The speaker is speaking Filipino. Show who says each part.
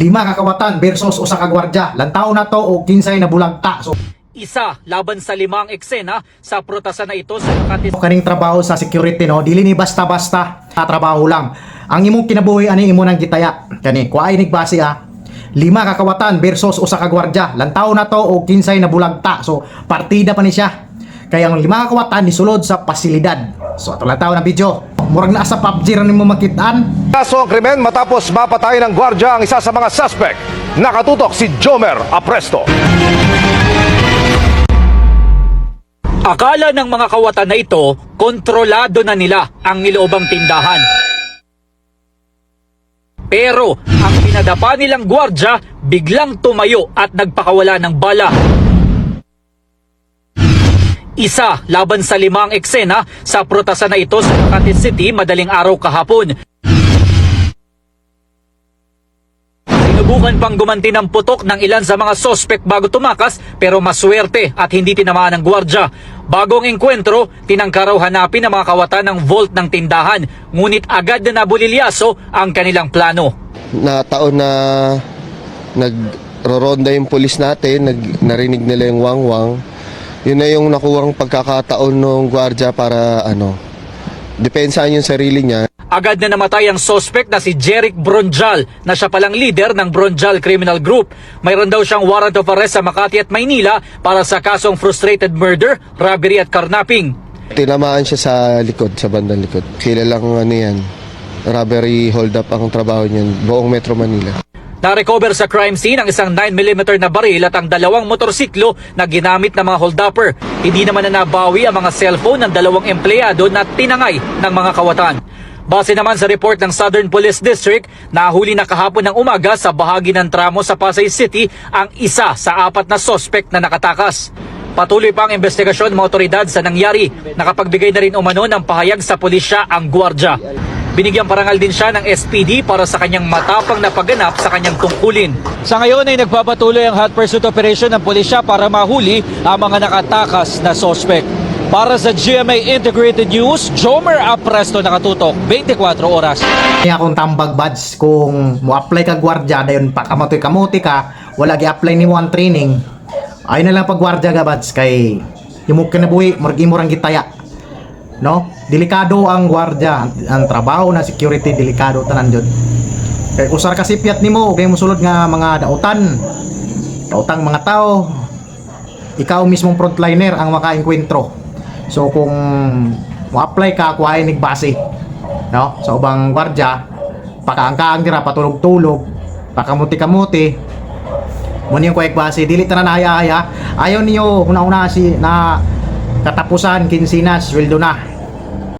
Speaker 1: Lima kakawatan versus usa ka gwardiya. Lantaw na to og kinsay na bulagta. So
Speaker 2: Isa laban sa 5 eksena sa prutasan na ito sa Makati.
Speaker 1: kaning trabaho sa security no, dili ni basta-basta trabaho lang. Ang imong kinabuhi ani imo nang gitaya. Kani kuay base lima kakawatan versus usa ka gwardiya. Lantaw na to og kinsay na bulagta. So partida pa ni siya. Kaya ang lima kakawatan ni sulod sa pasilidad. So ato lantaw na video. Murag na sa PUBG ra nimo makitaan.
Speaker 3: Kaso ang krimen matapos mapatay ng gwardya ang isa sa mga suspect. Nakatutok si Jomer Apresto.
Speaker 2: Akala ng mga kawatan na ito, kontrolado na nila ang niloobang tindahan. Pero ang pinadapa nilang gwardya biglang tumayo at nagpakawala ng bala. Isa laban sa 5 eksena sa prutasan na ito sa Makati City madaling araw kahapon. Sinubukan pang gumanti ng putok ng ilan sa mga sospek bago tumakas pero maswerte at hindi tinamaan ng gwardya. Bago ang engkwentro, tinangka raw hanapin ng mga kawatan ng vault ng tindahan, ngunit agad na nabulilyaso ang kanilang plano.
Speaker 4: Na taon na nagroronda yung pulis natin, narinig nila yung wangwang. Yun na yung nakuwang pagkakataon ng gwardya para depensahan yung sarili niya.
Speaker 2: Agad na namatay ang suspect na si Jeric Bronjal na siya palang leader ng Bronjal Criminal Group. Mayroon daw siyang warrant of arrest sa Makati at Maynila para sa kasong frustrated murder, robbery at carnapping.
Speaker 4: Tinamaan siya sa likod, sa bandang likod. Kilalang robbery hold up ang trabaho niyan, buong Metro Manila.
Speaker 2: Na-recover sa crime scene ang isang 9mm na baril at ang 2 motorsiklo na ginamit ng mga holdupper. Hindi naman na nabawi ang mga cellphone ng 2 empleyado na tinangay ng mga kawatan. Base naman sa report ng Southern Police District, nahuli na kahapon ng umaga sa bahagi ng tramo sa Pasay City ang isa sa 4 na suspect na nakatakas. Patuloy pa ang investigasyon ng mga otoridad sa nangyari. Nakapagbigay na rin umano ng pahayag sa pulisya ang gwardya. Binigyang parangal din siya ng SPD para sa kanyang matapang na pagganap sa kanyang tungkulin. Sa ngayon ay nagpapatuloy ang hot pursuit operation ng pulisya para mahuli ang mga nakatakas na suspect. Para sa GMA Integrated News, Jomer Apresto nakatutok 24 oras.
Speaker 1: Kaya akong tambag buds kung mo-apply ka gwardiya dayon pa kamotoy-kamote ka, wala gi-apply nimo ang training. Ay na lang pag gwardiya ka buds kay imo kinabuhi murag imo rang gitaya. No? Delikado ang gwardiya, ang trabaho na security delikado tanan jud. Kay usar ka sipyat nimo kay mosulod nga mga daotang mga tao. Ikaw mismong frontliner ang makaengkwentro. So kung mo-apply ka kuhay base, no? Sa ubang gwardiya, pakaangkaang dira patulog-tulog, pakamuti-kamuti. Mo niyong kuhay base, dili tanan haya-haya. Ayaw niyo una-una na katapusan kinsinas sweldo na.